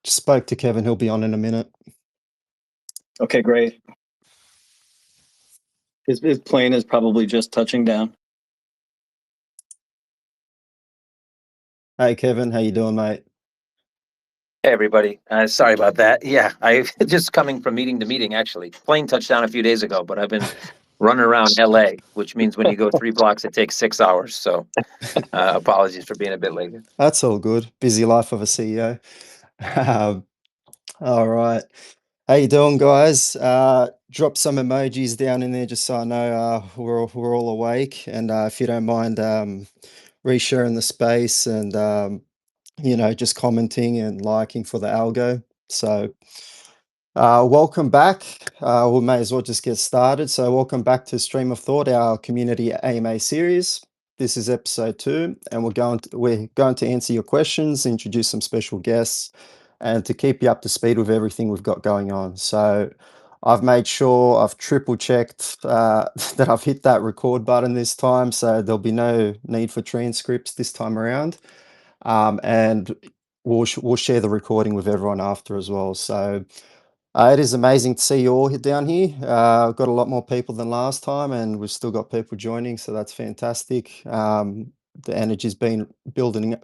Just spoke to Kevin. He'll be on in a minute. Okay, great. His plane is probably just touching down. Hey, Kevin. How you doing, mate? Hey, everybody. Sorry about that. Yeah, I just coming from meeting to meeting, actually. Plane touched down a few days ago, but I've been running around LA, which means when you go 3 blocks, it takes 6 hours. So apologies for being a bit late. That's all good. Busy life of a CEO. All right. How you doing, guys? Drop some emojis down in there just so I know we're all awake. And if you don't mind resharing the space and just commenting and liking for the algo. So welcome back. We may as well just get started. So welcome back to Stream of Thought, our community AMA series. This is episode 2, and we're going to answer your questions, introduce some special guests, and to keep you up to speed with everything we've got going on. So I've made sure I've triple checked that I've hit that record button this time, so there'll be no need for transcripts this time around. And we'll share the recording with everyone after as well. So it is amazing to see you all down here. I've got a lot more people than last time, and we've still got people joining, so that's fantastic. The energy's been building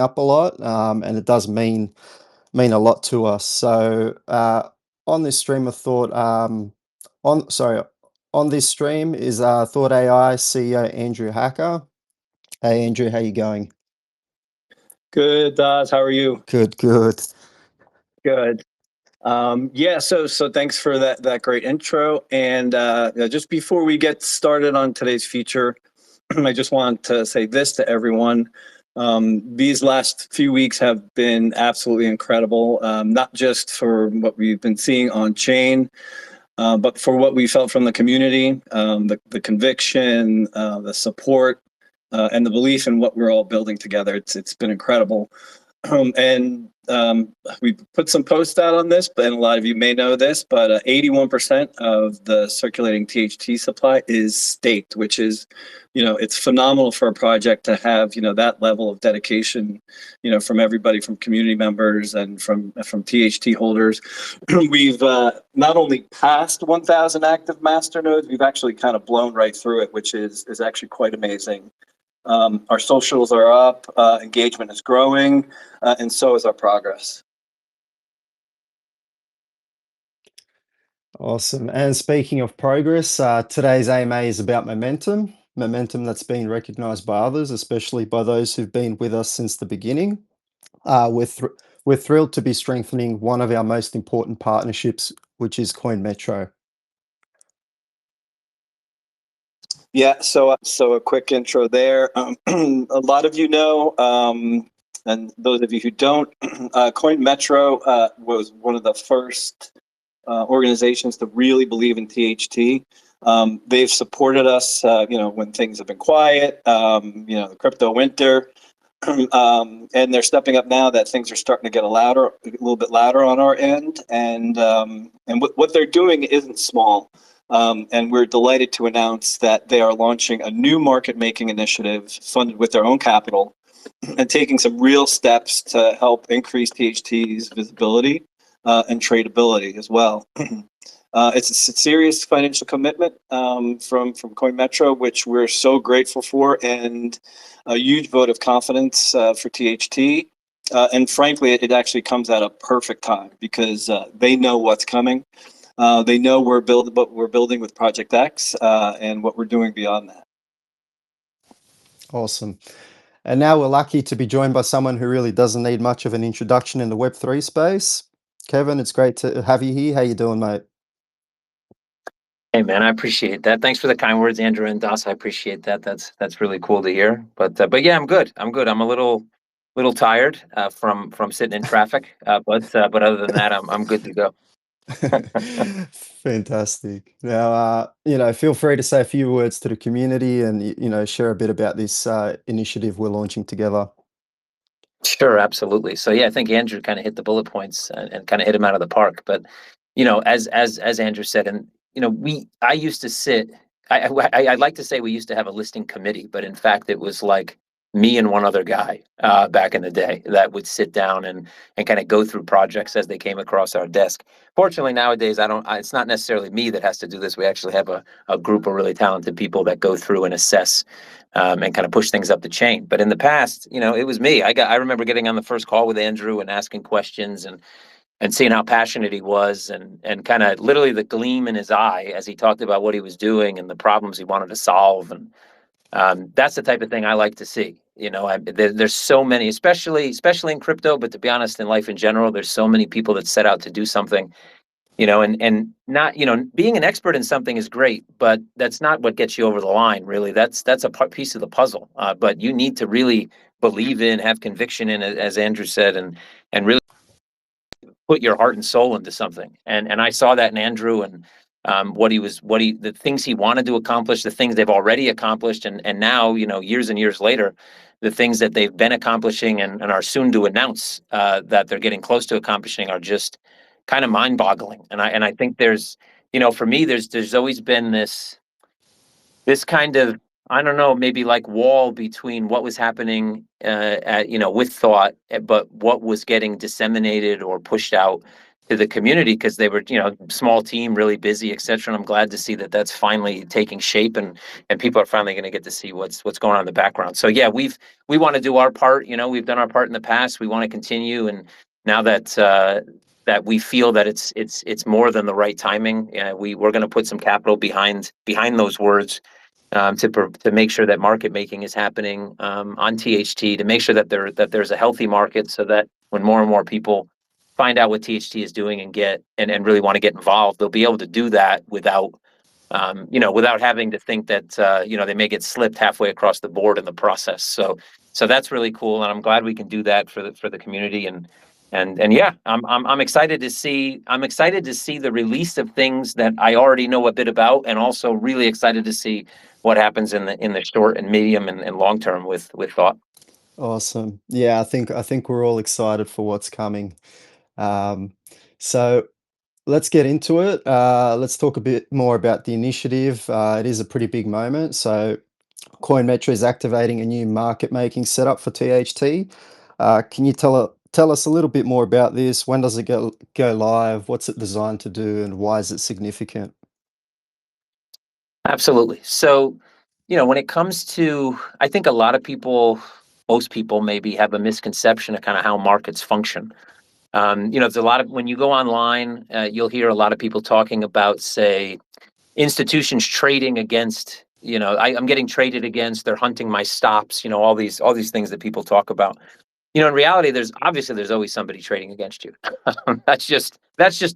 up a lot, and it does mean a lot to us. So on this stream of thought, on this stream is Thought AI CEO Andrew Hacker. Hey Andrew, how you going? Good, Daz. How are you? Good. Good. Yeah. So thanks for that great intro. And just before we get started on today's feature, I just want to say this to everyone. These last few weeks have been absolutely incredible, not just for what we've been seeing on chain, but for what we felt from the community, the conviction, the support, and the belief in what we're all building together. It's been incredible. And we put some posts out on this, and a lot of you may know this, but 81% of the circulating THT supply is staked, which is, it's phenomenal for a project to have, that level of dedication, from everybody, from community members and from THT holders. We've not only passed 1,000 active master nodes, we've actually kind of blown right through it, which is actually quite amazing. Our socials are up, engagement is growing, and so is our progress. Awesome. And speaking of progress, today's AMA is about momentum that's been recognized by others, especially by those who've been with us since the beginning. We're thrilled to be strengthening one of our most important partnerships, which is Coinmetro. Yeah, so a quick intro there. A lot of you know, and those of you who don't, Coinmetro was one of the first organizations to really believe in THT. They've supported us, when things have been quiet, the crypto winter, and they're stepping up now that things are starting to get a little bit louder on our end, and what they're doing isn't small. And we're delighted to announce that they are launching a new market-making initiative funded with their own capital and taking some real steps to help increase THT's visibility and tradability as well. It's a serious financial commitment from Coinmetro, which we're so grateful for, and a huge vote of confidence for THT. And frankly, it actually comes at a perfect time because they know what's coming. They know what we're building with Project X and what we're doing beyond that. Awesome. And now we're lucky to be joined by someone who really doesn't need much of an introduction in the Web3 space. Kevin, it's great to have you here. How you doing, mate? Hey, man, I appreciate that. Thanks for the kind words, Andrew and Das. I appreciate that. That's really cool to hear. But yeah, I'm good. I'm a little tired from sitting in traffic. But other than that, I'm good to go. Fantastic. Now, feel free to say a few words to the community and, share a bit about this initiative we're launching together. Sure, absolutely. So yeah, I think Andrew kind of hit the bullet points and kind of hit them out of the park. But, as Andrew said, and, I used to sit, I like to say we used to have a listing committee, but in fact, it was like me and one other guy back in the day that would sit down and kind of go through projects as they came across our desk. Fortunately, nowadays, it's not necessarily me that has to do this. We actually have a group of really talented people that go through and assess and kind of push things up the chain. But in the past, it was me. I remember getting on the first call with Andrew and asking questions and seeing how passionate he was and kind of literally the gleam in his eye as he talked about what he was doing and the problems he wanted to solve. And that's the type of thing I like to see. There's so many, especially in crypto, but to be honest, in life in general, there's so many people that set out to do something, and not, being an expert in something is great, but that's not what gets you over the line, really. That's a piece of the puzzle. But you need to really believe in, have conviction in it, as Andrew said, and really put your heart and soul into something. And I saw that in Andrew and the things he wanted to accomplish, the things they've already accomplished, and now, years and years later, the things that they've been accomplishing and are soon to announce that they're getting close to accomplishing are just kind of mind-boggling. And I think there's, for me, there's always been this kind of, I don't know, maybe like wall between what was happening, with thought, but what was getting disseminated or pushed out to the community because they were, small team, really busy, et cetera. And I'm glad to see that that's finally taking shape and people are finally going to get to see what's going on in the background. So yeah, we want to do our part. We've done our part in the past. We want to continue, and now that we feel that it's more than the right timing, we're going to put some capital behind those words. To make sure that market making is happening on THT, to make sure that there's a healthy market, so that when more and more people find out what THT is doing and really want to get involved, they'll be able to do that without having to think that they may get slipped halfway across the board in the process. So that's really cool, and I'm glad we can do that for the community. And yeah, I'm excited to see the release of things that I already know a bit about, and also really excited to see what happens in the short and medium and long term with thought. Awesome. Yeah, I think we're all excited for what's coming. So let's get into it. Let's talk a bit more about the initiative. It is a pretty big moment. So Coinmetro is activating a new market making setup for THT. Can you tell us a little bit more about this? When does it go live? What's it designed to do, and why is it significant? Absolutely. So, when it comes to, I think a lot of people, most people maybe have a misconception of kind of how markets function. There's a lot of, when you go online, you'll hear a lot of people talking about, say, institutions trading against, I'm getting traded against, they're hunting my stops, all these things that people talk about. In reality, there's always somebody trading against you. That's just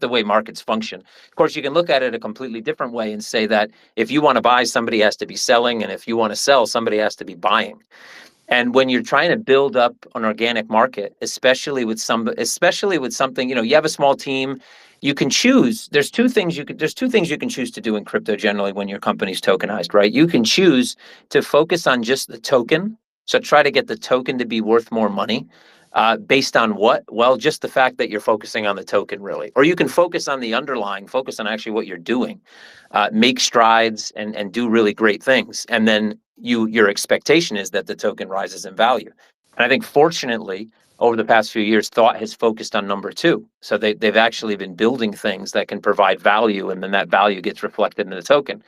the way markets function. Of course, you can look at it a completely different way and say that if you want to buy, somebody has to be selling, and if you want to sell, somebody has to be buying. And when you're trying to build up an organic market, especially with something, you have a small team, you can choose. There's two things you can choose to do in crypto generally when your company's tokenized, right? You can choose to focus on just the token. So try to get the token to be worth more money. Based on what? Well, just the fact that you're focusing on the token, really. Or you can focus on the underlying, focus on actually what you're doing, make strides and do really great things. And then your expectation is that the token rises in value. And I think fortunately, over the past few years, thought has focused on number two. So they've actually been building things that can provide value, and then that value gets reflected in the token.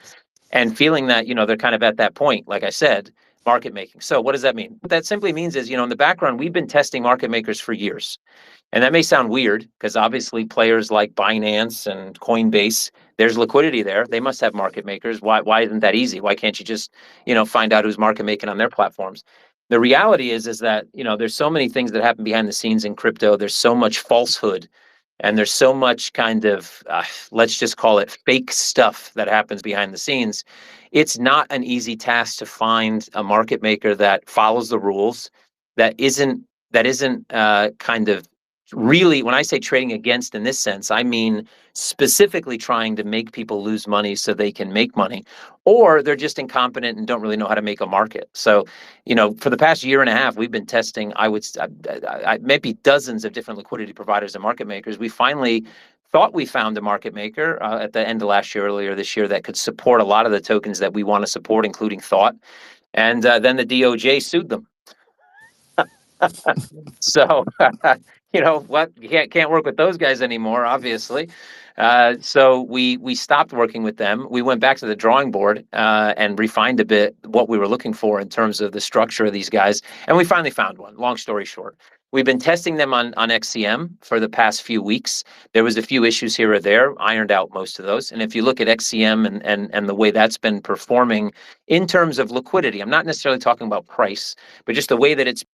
And feeling that, they're kind of at that point, like I said, market making. So what does that mean? What that simply means is, in the background, we've been testing market makers for years. And that may sound weird because obviously players like Binance and Coinbase, there's liquidity there. They must have market makers. Why isn't that easy? Why can't you just, find out who's market making on their platforms? The reality is that, there's so many things that happen behind the scenes in crypto. There's so much falsehood, and there's so much kind of, let's just call it fake stuff that happens behind the scenes. It's not an easy task to find a market maker that follows the rules, that isn't kind of really, when I say trading against in this sense, I mean specifically trying to make people lose money so they can make money, or they're just incompetent and don't really know how to make a market. So, for the past year and a half, we've been testing, maybe dozens of different liquidity providers and market makers. We finally thought we found a market maker at the end of last year, earlier this year, that could support a lot of the tokens that we want to support, including Thought. And then the DOJ sued them. So, you know what? Can't work with those guys anymore, obviously. So we stopped working with them. We went back to the drawing board and refined a bit what we were looking for in terms of the structure of these guys, and we finally found one. Long story short, we've been testing them on XCM for the past few weeks. There was a few issues here or there, ironed out most of those. And if you look at XCM and the way that's been performing in terms of liquidity, I'm not necessarily talking about price, but just the way that it's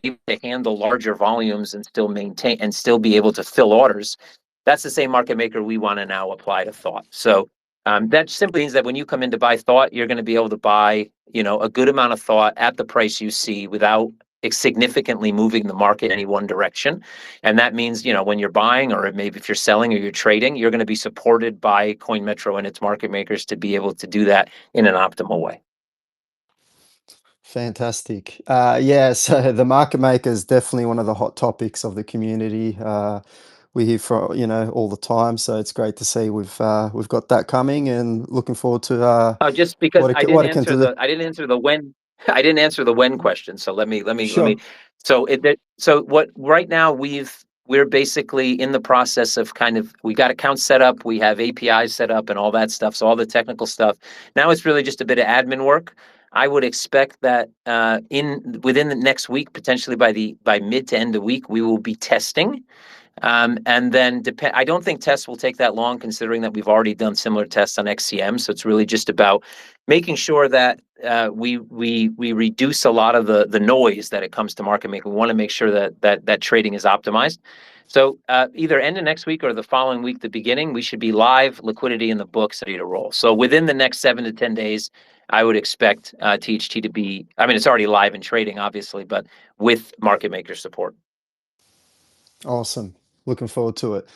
able to handle larger volumes and still maintain and still be able to fill orders. That's the same market maker we want to now apply to Thought. So that simply means that when you come in to buy Thought, you're going to be able to buy, you know, a good amount of Thought at the price you see without significantly moving the market in any one direction. And that means, you know, when you're buying, or maybe if you're selling or you're trading, you're going to be supported by Coinmetro and its market makers to be able to do that in an optimal way. Fantastic. Yeah, so the market maker is definitely one of the hot topics of the community. We hear from, you know, all the time, so it's great to see we've got that coming, and looking forward to Just because what what it can do. I didn't answer the when, I didn't answer the when question. So let me. Sure. So what right now we're basically in the process of we got accounts set up, we have APIs set up and all that stuff. So all the technical stuff. Now it's really just a bit of admin work. I would expect that within the next week, potentially by mid to end of week, we will be testing. And then I don't think tests will take that long, considering that we've already done similar tests on XCM. So it's really just about making sure that we reduce a lot of the noise that it comes to market making. We want to make sure that trading is optimized. So either end of next week or the following week, the beginning, we should be live, liquidity in the books, ready to roll. So within the next 7 to 10 days, I would expect THT to be, I mean, it's already live in trading, obviously, but with market maker support. Awesome. Looking forward to it.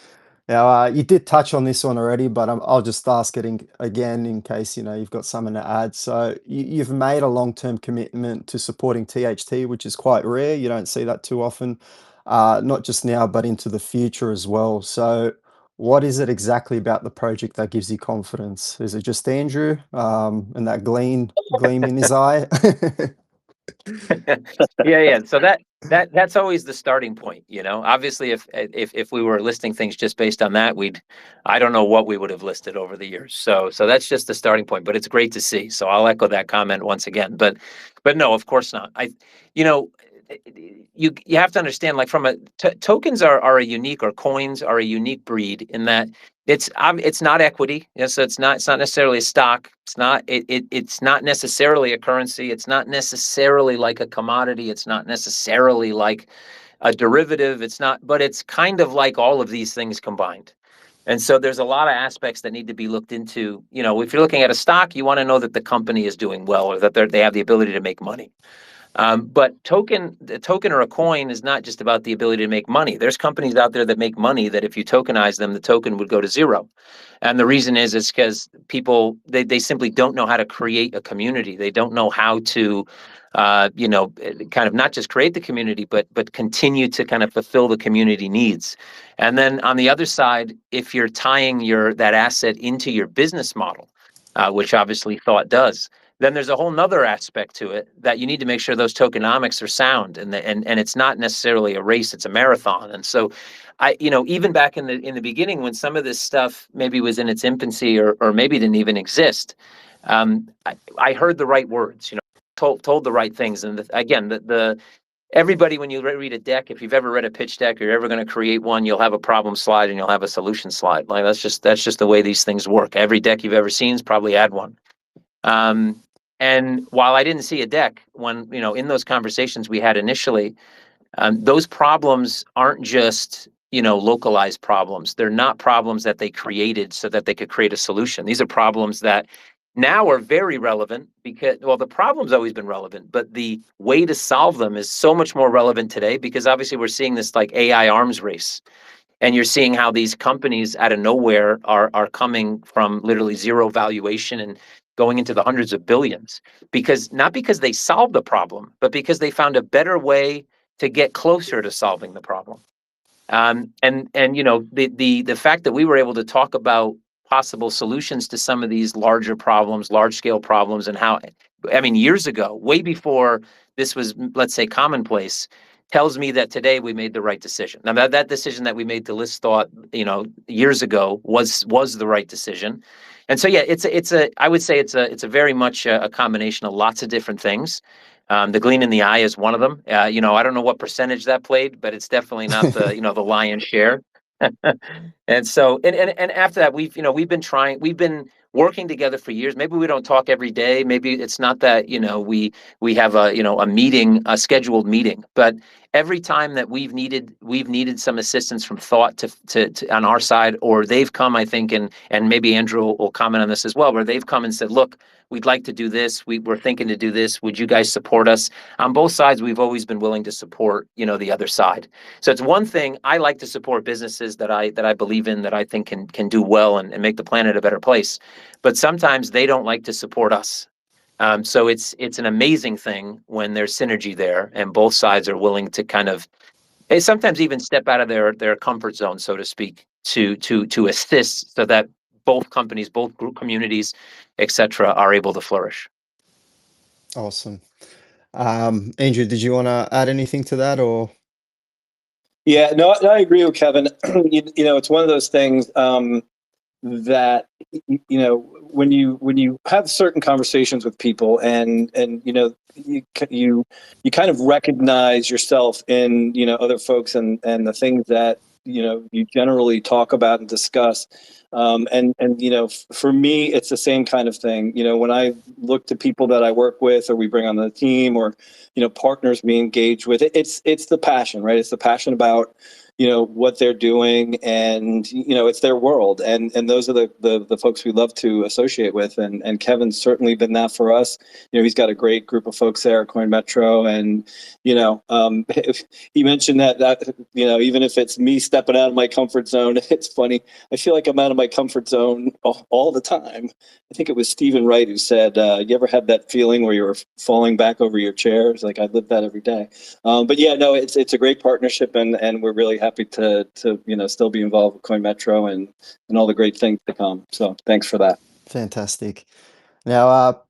Now, you did touch on this one already, but I'll just ask it again in case, you know, you've got something to add. So you've made a long-term commitment to supporting THT, which is quite rare. You don't see that too often, not just now, but into the future as well. So what is it exactly about the project that gives you confidence? Is it just Andrew and that gleam in his eye? Yeah. So that's always the starting point, you know. Obviously, if we were listing things just based on that, I don't know what we would have listed over the years. So that's just the starting point. But it's great to see. So I'll echo that comment once again. But no, of course not. You know, you have to understand, like, from tokens are a unique, or coins are a unique breed in that it's not equity. So it's not necessarily a stock. It's not necessarily a currency. It's not necessarily like a commodity. It's not necessarily like a derivative. But it's kind of like all of these things combined. And so there's a lot of aspects that need to be looked into. You know, if you're looking at a stock, you want to know that the company is doing well, or that they have the ability to make money. But the token or a coin is not just about the ability to make money. There's companies out there that make money that if you tokenize them, the token would go to zero. And the reason is because people, they simply don't know how to create a community. They don't know how to, kind of not just create the community, but continue to kind of fulfill the community needs. And then on the other side, if you're tying that asset into your business model, which obviously Thought does, then there's a whole nother aspect to it that you need to make sure those tokenomics are sound, and it's not necessarily a race, it's a marathon. And so even back in the beginning, when some of this stuff maybe was in its infancy, or maybe didn't even exist, I heard the right words, you know, told the right things. And everybody, when you read a deck, if you've ever read a pitch deck, or you're ever going to create one, you'll have a problem slide and you'll have a solution slide. Like that's just the way these things work. Every deck you've ever seen has probably had one. And while I didn't see a deck when, you know, in those conversations we had initially, those problems aren't just, you know, localized problems. They're not problems that they created so that they could create a solution. These are problems that now are very relevant because, well, the problem's always been relevant, but the way to solve them is so much more relevant today, because obviously we're seeing this like AI arms race. And you're seeing how these companies out of nowhere are coming from literally zero valuation and going into the hundreds of billions, not because they solved the problem, but because they found a better way to get closer to solving the problem. And you know, the fact that we were able to talk about possible solutions to some of these larger problems, large scale problems, and how, I mean, years ago, way before this was, let's say, commonplace, tells me that today we made the right decision. Now that decision that we made to list Thought, years ago was the right decision. And so, yeah, I would say it's a very much a combination of lots of different things. The gleam in the eye is one of them. I don't know what percentage that played, but it's definitely not the, the lion's share. And so, and after that, we've been working together for years. Maybe we don't talk every day. Maybe it's not that, we have a scheduled meeting, but every time that we've needed some assistance from Thought to on our side, or they've come, I think, and maybe Andrew will comment on this as well, where they've come and said, look, we'd like to do this. We're thinking to do this. Would you guys support us? On both sides, we've always been willing to support, the other side. So it's one thing. I like to support businesses that I believe in, that I think can do well and make the planet a better place. But sometimes they don't like to support us. So it's an amazing thing when there's synergy there and both sides are willing to kind of sometimes even step out of their comfort zone, so to speak, to assist so that both companies, both group communities, etc., are able to flourish. Awesome. Andrew, did you want to add anything to that, or? Yeah, no, I agree with Kevin. It's one of those things that when you have certain conversations with people, and you kind of recognize yourself in other folks and the things that you generally talk about and discuss. For me, it's the same kind of thing. When I look to people that I work with, or we bring on the team, or partners we engage with, it's the passion, right? It's the passion about what they're doing, and it's their world, and those are the folks we love to associate with, and Kevin's certainly been that for us. He's got a great group of folks there at Coinmetro, and he mentioned that even if it's me stepping out of my comfort zone, it's funny, I feel like I'm out of my comfort zone all the time. I think it was Stephen Wright who said, you ever had that feeling where you were falling back over your chair? It's like, I live that every day. But yeah, no, it's a great partnership, and we're really happy to still be involved with Coinmetro and all the great things to come. So thanks for that. Fantastic. Now,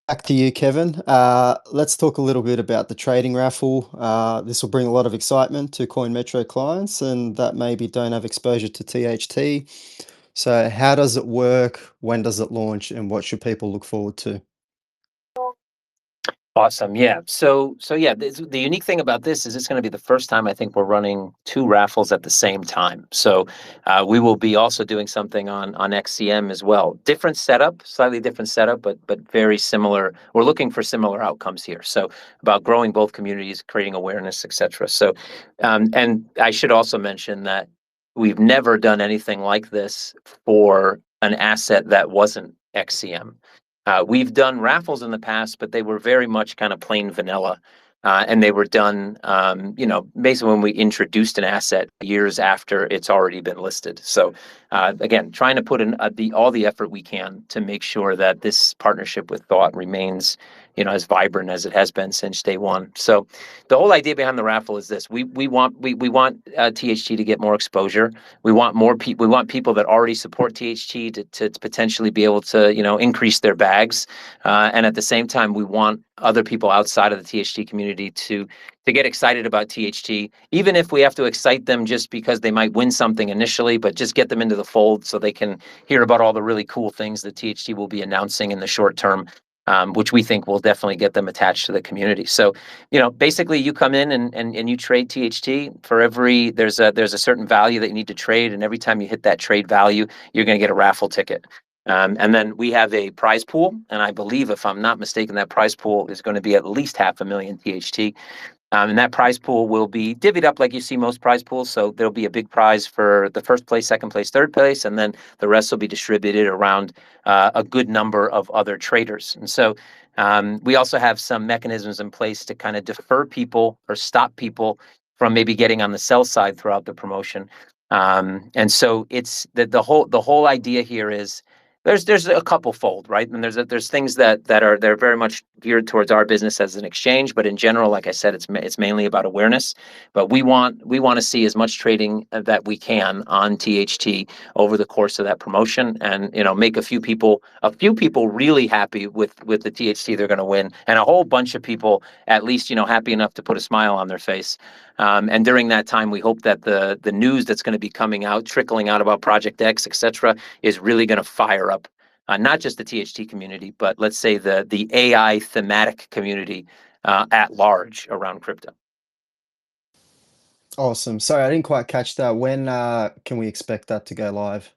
back to you, Kevin. Let's talk a little bit about the trading raffle. This will bring a lot of excitement to Coinmetro clients, and that maybe don't have exposure to THT. So how does it work? When does it launch? And what should people look forward to? Awesome. Yeah. So yeah, the unique thing about this is it's going to be the first time I think we're running two raffles at the same time. So we will be also doing something on XCM as well. Different setup, slightly different setup, but very similar. We're looking for similar outcomes here. So about growing both communities, creating awareness, etc. So and I should also mention that we've never done anything like this for an asset that wasn't XCM. We've done raffles in the past, but they were very much kind of plain vanilla. And they were done, basically when we introduced an asset years after it's already been listed. So again, trying to put in all the effort we can to make sure that this partnership with Thought remains, as vibrant as it has been since day one. So the whole idea behind the raffle is this: we want THT to get more exposure. We want more people. We want people that already support THT to potentially be able to increase their bags, and at the same time, we want other people outside of the THT community to get excited about THT, even if we have to excite them just because they might win something initially, but just get them into the fold so they can hear about all the really cool things that THT will be announcing in the short term, which we think will definitely get them attached to the community. So, basically you come in and you trade THT. For every, there's a certain value that you need to trade, and every time you hit that trade value, you're going to get a raffle ticket. And then we have a prize pool, and I believe, if I'm not mistaken, that prize pool is going to be at least 500,000 THT. And that prize pool will be divvied up like you see most prize pools. So there'll be a big prize for the first place, second place, third place, and then the rest will be distributed around a good number of other traders. And so we also have some mechanisms in place to kind of defer people or stop people from maybe getting on the sell side throughout the promotion. And so it's the whole idea here is There's a couple fold, right? And there's things they're very much geared towards our business as an exchange, but in general, like I said, it's mainly about awareness. But we want to see as much trading that we can on THT over the course of that promotion, and make a few people really happy with the THT they're going to win, and a whole bunch of people at least happy enough to put a smile on their face. And during that time, we hope that the news that's going to be trickling out about Project X, etc., is really going to fire up not just the THT community, but let's say the AI thematic community at large around crypto. Awesome. Sorry, I didn't quite catch that. When can we expect that to go live?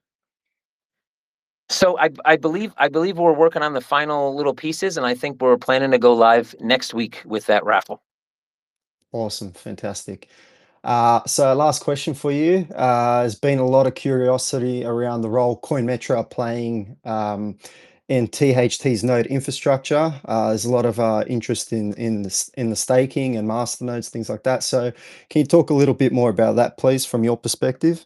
So I believe we're working on the final little pieces, and I think we're planning to go live next week with that raffle. Awesome. Fantastic. So last question for you. There's been a lot of curiosity around the role Coinmetro are playing in THT's node infrastructure. There's a lot of interest in the staking and master nodes, things like that. So can you talk a little bit more about that, please, from your perspective?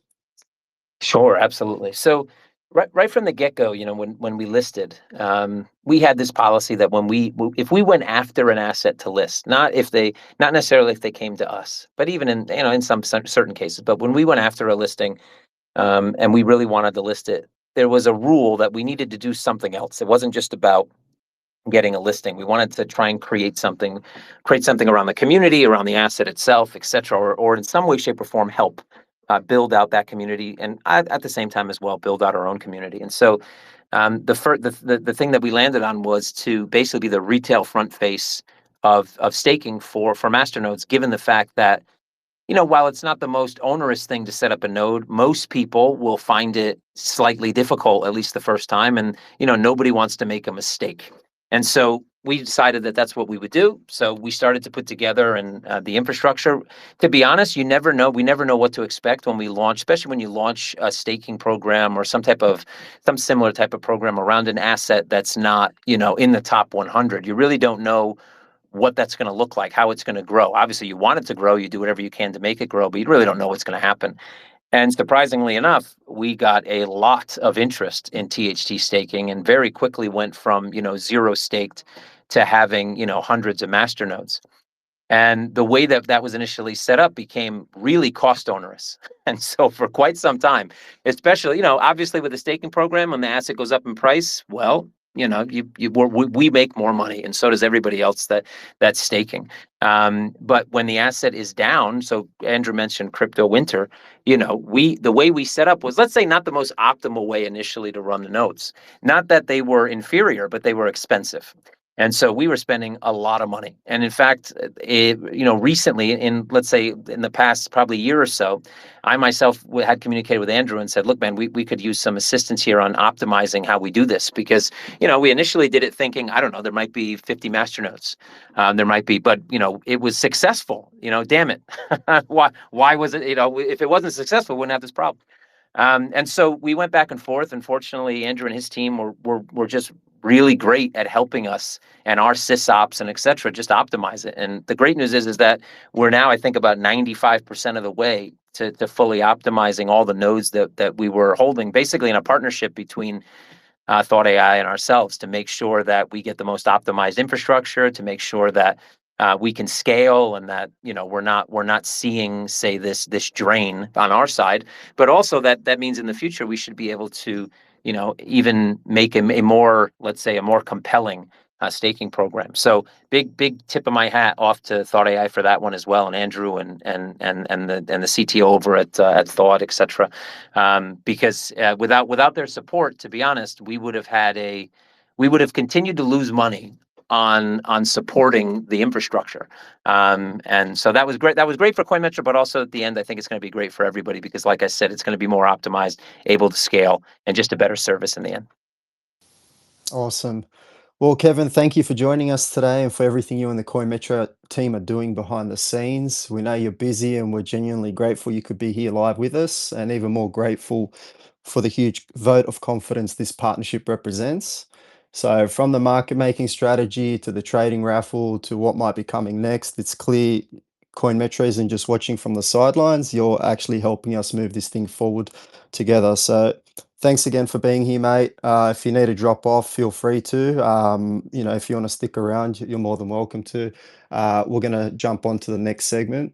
Sure, absolutely. So right from the get-go, when we listed, we had this policy that if we went after an asset to list, not necessarily if they came to us, but even in some certain cases, but when we went after a listing, and we really wanted to list it, there was a rule that we needed to do something else. It wasn't just about getting a listing. We wanted to try and create something around the community, around the asset itself, etc., or in some way, shape, or form help build out that community, and at the same time as well build out our own community. And so the thing that we landed on was to basically be the retail front face of staking for masternodes, given the fact that while it's not the most onerous thing to set up a node, most people will find it slightly difficult, at least the first time, and nobody wants to make a mistake. And so we decided that that's what we would do. So we started to put together the infrastructure. To be honest, you never know. We never know what to expect when we launch, especially when you launch a staking program or some similar type of program around an asset that's not, in the top 100. You really don't know what that's going to look like, how it's going to grow. Obviously, you want it to grow. You do whatever you can to make it grow, but you really don't know what's going to happen. And surprisingly enough, we got a lot of interest in THT staking, and very quickly went from, zero staked to having, hundreds of masternodes. And the way that was initially set up became really cost onerous. And so for quite some time, especially, obviously with the staking program, when the asset goes up in price, well, we make more money, and so does everybody else that's staking. But when the asset is down, so Andrew mentioned crypto winter, the way we set up was, let's say, not the most optimal way initially to run the nodes. Not that they were inferior, but they were expensive. And so we were spending a lot of money. And in fact, recently, let's say in the past probably year or so, I myself had communicated with Andrew and said, look, man, we could use some assistance here on optimizing how we do this, because, we initially did it thinking, I don't know, there might be 50 masternodes. There might be, but, it was successful, damn it. Why was it, if it wasn't successful, we wouldn't have this problem. And so we went back and forth. Unfortunately, Andrew and his team were just really great at helping us and our sysops and et cetera, just optimize it. And the great news is that we're now, I think, about 95% of the way to fully optimizing all the nodes that we were holding, basically in a partnership between Thought AI and ourselves, to make sure that we get the most optimized infrastructure, to make sure that we can scale, and that we're not seeing, say, this drain on our side, but also that means in the future we should be able to even make a more, let's say, a more compelling staking program. So big tip of my hat off to Thought AI for that one as well, and Andrew and the CTO over at Thought, etc. Because without their support, to be honest, we would have continued to lose money on supporting the infrastructure. And so that was great. That was great for Coinmetro, but also at the end, I think it's going to be great for everybody, because like I said, it's going to be more optimized, able to scale, and just a better service in the end. Awesome. Well, Kevin, thank you for joining us today and for everything you and the Coinmetro team are doing behind the scenes. We know you're busy, and we're genuinely grateful you could be here live with us, and even more grateful for the huge vote of confidence this partnership represents. So from the market making strategy to the trading raffle to what might be coming next, it's clear Coinmetro isn't just watching from the sidelines. You're actually helping us move this thing forward together. So thanks again for being here, mate. If you need to drop off, feel free to. If you want to stick around, you're more than welcome to. We're going to jump on to the next segment.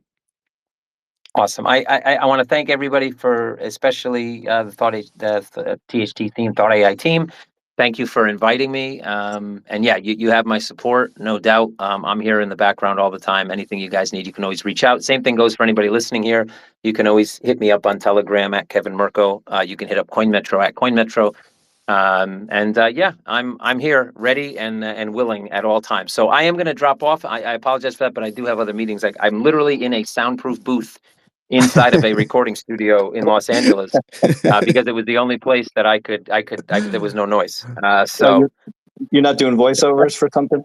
Awesome. I want to thank everybody for, especially the THT team, Thought AI team. Thank you for inviting me. And yeah, you have my support, no doubt. I'm here in the background all the time. Anything you guys need, you can always reach out. Same thing goes for anybody listening here. You can always hit me up on Telegram at Kevin Murcko. You can hit up Coinmetro at Coinmetro. Yeah, I'm here, ready and willing at all times. So I am going to drop off. I apologize for that, but I do have other meetings. I'm literally in a soundproof booth inside of a recording studio in Los Angeles because it was the only place that I could there was no noise. So you're not doing voiceovers for something?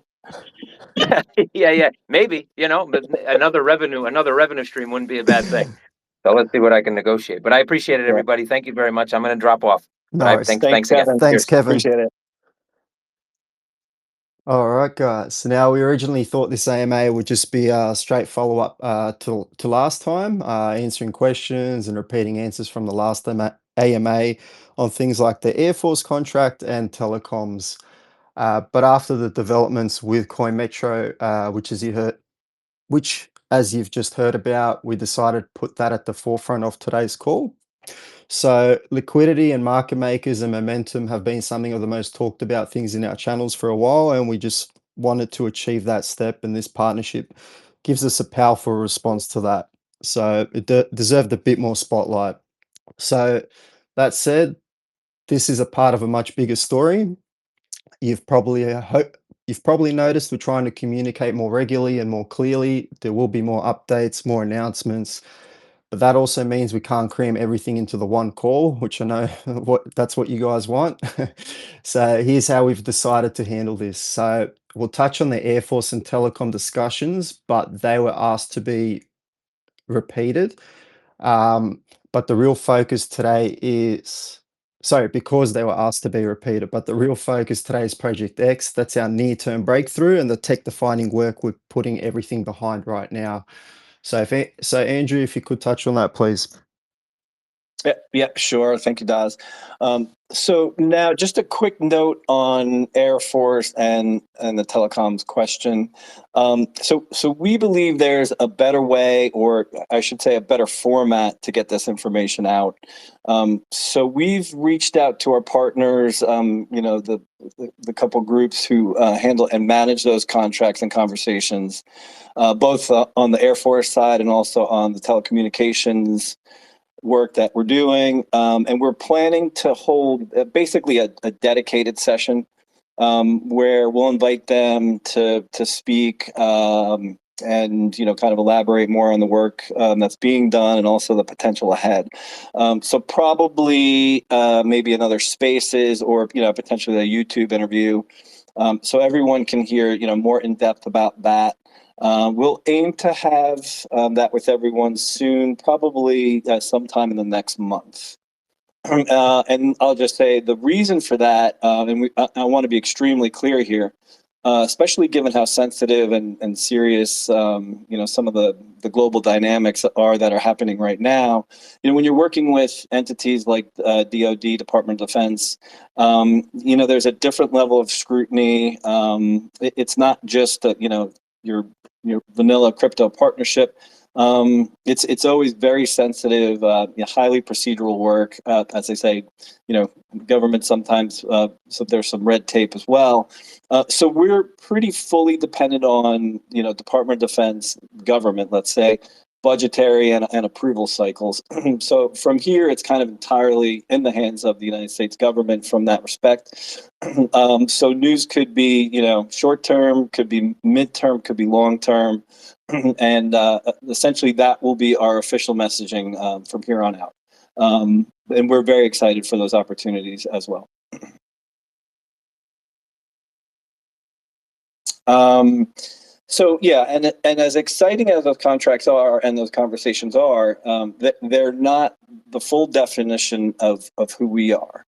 yeah, maybe, but another revenue stream wouldn't be a bad thing. So let's see what I can negotiate. But I appreciate it, everybody. Thank you very much. I'm going to drop off. No, Thanks Thanks, again. Kevin. Thanks, Kevin. Appreciate it. All right, guys. So now we originally thought this AMA would just be a straight follow-up to last time, answering questions and repeating answers from the last AMA on things like the Airforce contract and telecoms. But after the developments with Coinmetro, which as you've just heard about, we decided to put that at the forefront of today's call. So liquidity and market makers and momentum have been something of the most talked about things in our channels for a while, and we just wanted to achieve that step, and this partnership gives us a powerful response to that. So it deserved a bit more spotlight. So that said, this is a part of a much bigger story. You've probably noticed we're trying to communicate more regularly and more clearly. There will be more updates, more announcements. But that also means we can't cram everything into the one call, which I know that's what you guys want. So here's how we've decided to handle this. So we'll touch on the Airforce and Telecom discussions, but they were asked to be repeated. But the real focus today is, because they were asked to be repeated, but the real focus today is Project X. That's our near-term breakthrough and the tech-defining work we're putting everything behind right now. So Andrew, if you could touch on that, please. Yeah, sure. Thank you, Daz. So now just a quick note on Airforce and the telecoms question. So we believe there's a better way, or I should say a better format to get this information out. So we've reached out to our partners, the couple groups who handle and manage those contracts and conversations, both on the Airforce side and also on the telecommunications work that we're doing, and we're planning to hold basically a dedicated session where we'll invite them to speak and kind of elaborate more on the work that's being done and also the potential ahead. So probably maybe another Spaces or potentially a YouTube interview, so everyone can hear more in depth about that. We'll aim to have that with everyone soon, probably sometime in the next month. And I'll just say the reason for that, and I want to be extremely clear here, especially given how sensitive and serious, some of the global dynamics that are happening right now. When you're working with entities like DoD, Department of Defense, there's a different level of scrutiny. It's not just your vanilla crypto partnership. It's always very sensitive, highly procedural work. As I say, government sometimes, so there's some red tape as well. So we're pretty fully dependent on, Department of Defense, government, let's say, budgetary and approval cycles. So from here, it's kind of entirely in the hands of the United States government from that respect. So news could be, short term, could be midterm, could be long term. And essentially that will be our official messaging from here on out. And we're very excited for those opportunities as well. So yeah, and as exciting as those contracts are and those conversations are, they're not the full definition of who we are.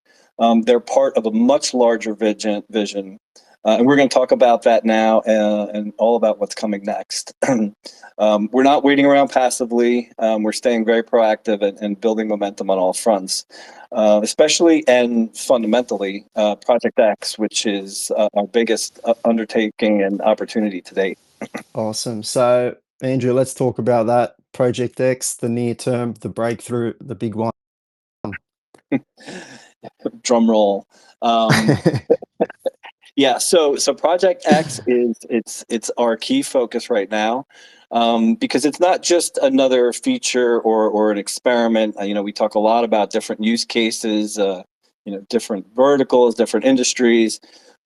They're part of a much larger vision And we're going to talk about that now and all about what's coming next. We're not waiting around passively. We're staying very proactive and building momentum on all fronts, especially and fundamentally Project X, which is our biggest undertaking and opportunity to date. Awesome. So, Andrew, let's talk about that. Project X, the near term, the breakthrough, the big one. Drum roll. Yeah, so Project X is it's our key focus right now, because it's not just another feature or an experiment. We talk a lot about different use cases, different verticals, different industries.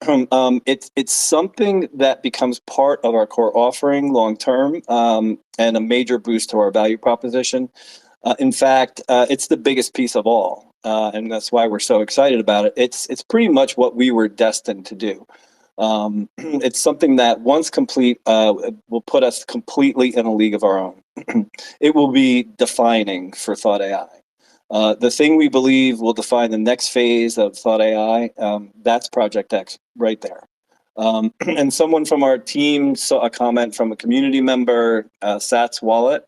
It's something that becomes part of our core offering long term, and a major boost to our value proposition. In fact, it's the biggest piece of all, and that's why we're so excited about it. It's pretty much what we were destined to do. It's something that once complete will put us completely in a league of our own. It will be defining for Thought AI. The thing we believe will define the next phase of Thought AI, that's Project X right there. And someone from our team saw a comment from a community member, Sat's Wallet.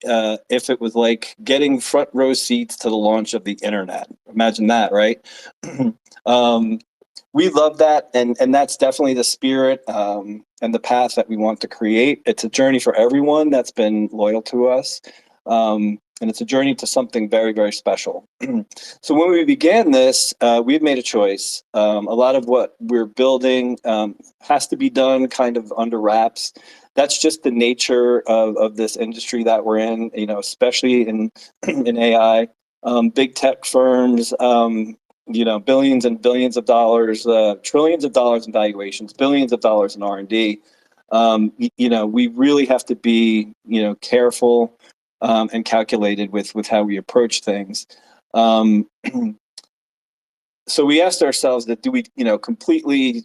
If it was like getting front row seats to the launch of the internet. Imagine that, right? We love that, and that's definitely the spirit and the path that we want to create. It's a journey for everyone that's been loyal to us, and it's a journey to something very, very special. So when we began this, we've made a choice. A lot of what we're building has to be done kind of under wraps. That's just the nature of this industry that we're in, especially in AI. Big tech firms, billions and billions of dollars, trillions of dollars in valuations, billions of dollars in R&D. We really have to be, careful and calculated with how we approach things. So we asked ourselves that do we, completely,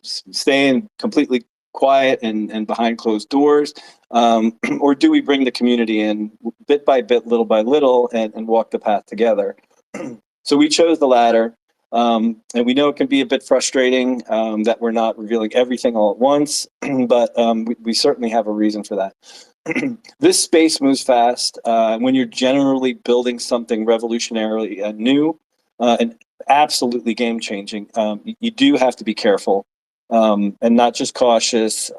stay in completely quiet and behind closed doors, or do we bring the community in bit by bit, little by little, and walk the path together? So we chose the latter, and we know it can be a bit frustrating that we're not revealing everything all at once, but we certainly have a reason for that. This space moves fast. When you're generally building something revolutionarily new and absolutely game-changing, you do have to be careful. And not just cautious.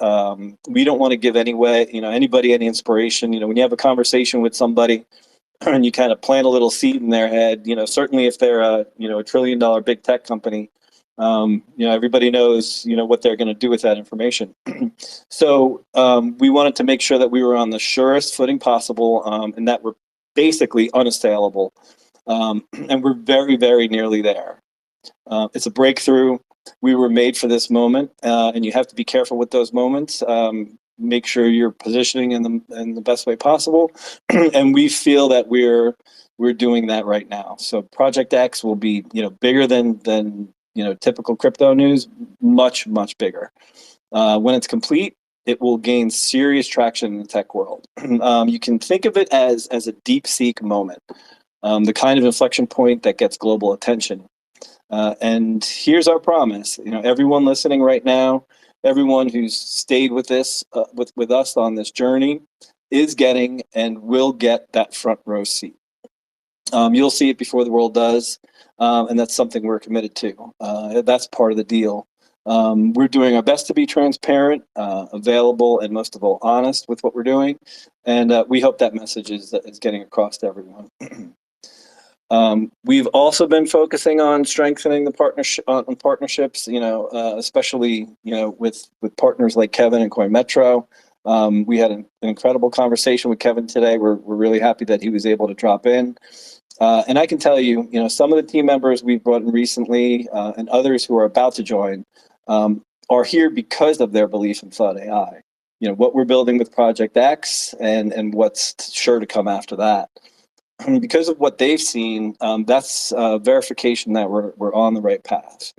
We don't want to give anybody any inspiration. When you have a conversation with somebody and you kind of plant a little seed in their head, certainly if they're a $1 trillion big tech company, everybody knows, what they're going to do with that information. So we wanted to make sure that we were on the surest footing possible, and that we're basically unassailable. And we're very, very nearly there. It's a breakthrough. We were made for this moment, and you have to be careful with those moments. Make sure you're positioning in the best way possible, and we feel that we're doing that right now. So Project X will be bigger than typical crypto news, much bigger. When it's complete, it will gain serious traction in the tech world. You can think of it as a DeepSeek moment, the kind of inflection point that gets global attention. And here's our promise. Everyone listening right now, everyone who's stayed with this, with us on this journey, is getting and will get that front row seat. You'll see it before the world does, and that's something we're committed to. That's part of the deal. We're doing our best to be transparent, available, and most of all, honest with what we're doing. And we hope that message is getting across to everyone. We've also been focusing on strengthening the partnerships, especially, with partners like Kevin and Coinmetro. We had an incredible conversation with Kevin today. We're really happy that he was able to drop in. And I can tell you, some of the team members we've brought in recently, and others who are about to join, are here because of their belief in Thought AI. What we're building with Project X and what's sure to come after that. Because of what they've seen, that's verification that we're on the right path.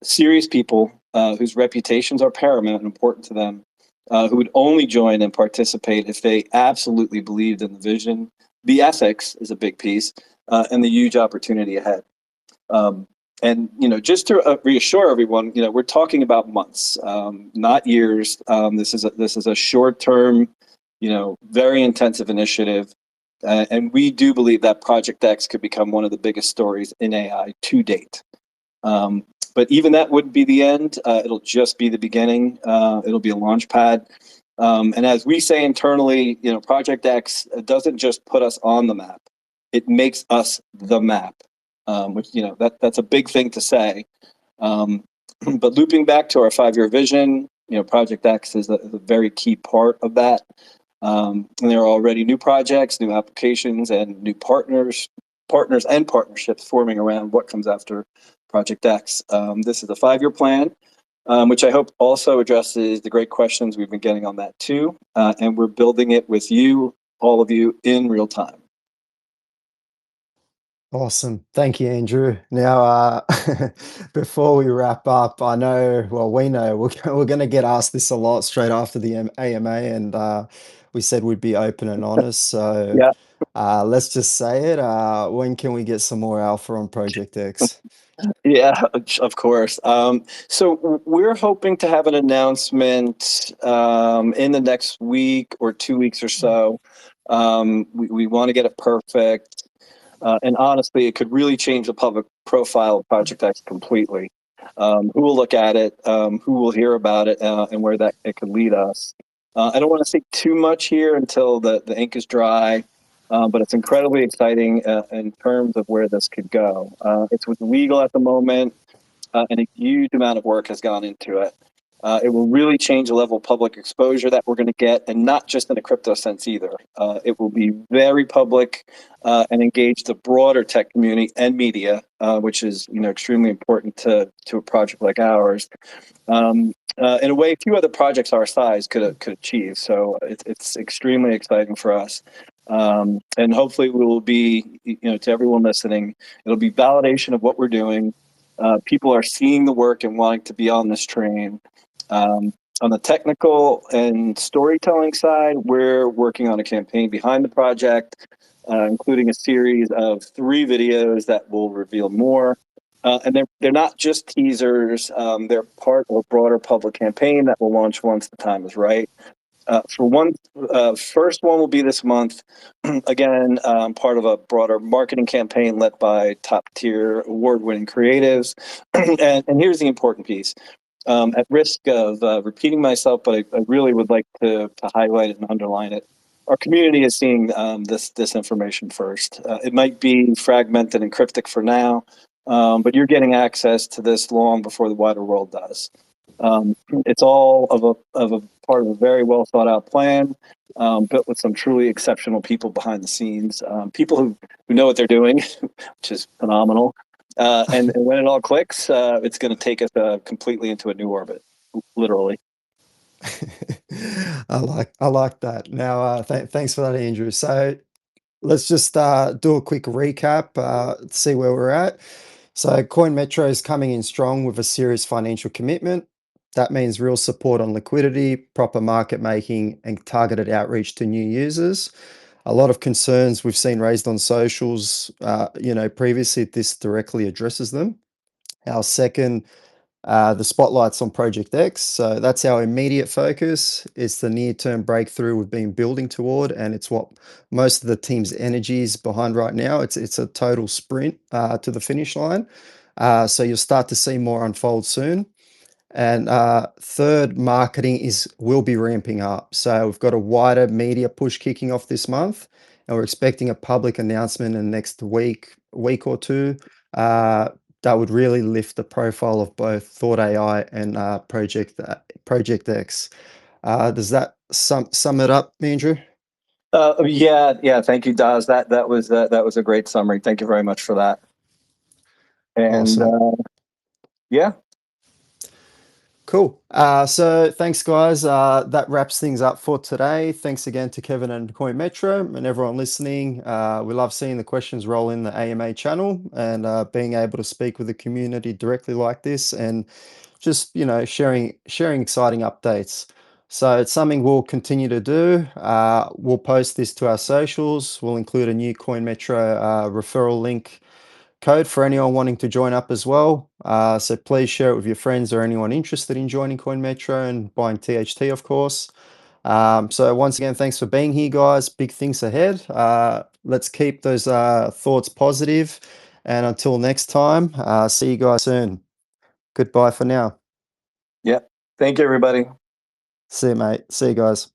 Serious people whose reputations are paramount and important to them, who would only join and participate if they absolutely believed in the vision. The ethics is a big piece, and the huge opportunity ahead. And just to reassure everyone, we're talking about months, not years. This is a short term, very intensive initiative, and we do believe that Project X could become one of the biggest stories in AI to date. But even that wouldn't be the end. It'll just be the beginning. It'll be a launch pad. And as we say internally, Project X doesn't just put us on the map; it makes us the map. Which that's a big thing to say. But looping back to our 5-year vision, Project X is a very key part of that. And there are already new projects, new applications, and new partners and partnerships forming around what comes after Project X. This is a 5-year plan, which I hope also addresses the great questions we've been getting on that too. And we're building it with you, all of you, in real time. Awesome. Thank you, Andrew. Now, before we wrap up, I know, well, we know we're going to get asked this a lot straight after the AMA, and we said we'd be open and honest. So Yeah. let's just say it. When can we get some more alpha on Project X? Yeah, of course. So we're hoping to have an announcement in the next week or 2 weeks or so. We want to get it perfect. And honestly, it could really change the public profile of Project X completely. Who will look at it, who will hear about it, and where that it could lead us. I don't want to say too much here until the ink is dry, but it's incredibly exciting in terms of where this could go. It's with legal at the moment, and a huge amount of work has gone into it. It will really change the level of public exposure that we're going to get, and not just in a crypto sense either. It will be very public and engage the broader tech community and media, which is extremely important to a project like ours. In a way, few other projects our size could achieve. So it's extremely exciting for us. And hopefully we will be, to everyone listening, it'll be validation of what we're doing. People are seeing the work and wanting to be on this train. On the technical and storytelling side, we're working on a campaign behind the project, including a series of 3 videos that will reveal more. And they're not just teasers. They're part of a broader public campaign that will launch once the time is right. First one will be this month. Again, part of a broader marketing campaign led by top-tier award-winning creatives. And here's the important piece. At risk of repeating myself, but I really would like to highlight it and underline it. Our community is seeing this information first. It might be fragmented and cryptic for now, but you're getting access to this long before the wider world does. It's all of a part of a very well thought out plan, built with some truly exceptional people behind the scenes, people who know what they're doing, which is phenomenal. And when it all clicks, it's going to take us completely into a new orbit, literally. I like that. Now, thanks for that, Andrew. So let's just do a quick recap, see where we're at. So Coinmetro is coming in strong with a serious financial commitment. That means real support on liquidity, proper market making, and targeted outreach to new users. A lot of concerns we've seen raised on socials, previously, this directly addresses them. Our second, the spotlight's on Project X. So that's our immediate focus. It's the near-term breakthrough we've been building toward, and it's what most of the team's energy is behind right now. It's a total sprint to the finish line. So you'll start to see more unfold soon. And third, marketing will be ramping up. So we've got a wider media push kicking off this month, and we're expecting a public announcement in the next week or two. That would really lift the profile of both Thought AI and Project X. Does that sum it up, Andrew? Yeah. Thank you, Daz. That was a great summary. Thank you very much for that. And Awesome. yeah. Cool. So thanks, guys. That wraps things up for today. Thanks again to Kevin and Coinmetro and everyone listening. We love seeing the questions roll in the AMA channel and being able to speak with the community directly like this and just sharing exciting updates. So it's something we'll continue to do. We'll post this to our socials. We'll include a new Coinmetro referral link code for anyone wanting to join up as well. So please share it with your friends or anyone interested in joining Coinmetro and buying THT, of course. So once again, thanks for being here, guys. Big things ahead. Let's keep those thoughts positive. And until next time, see you guys soon. Goodbye for now. Yeah. Thank you, everybody. See you, mate. See you guys.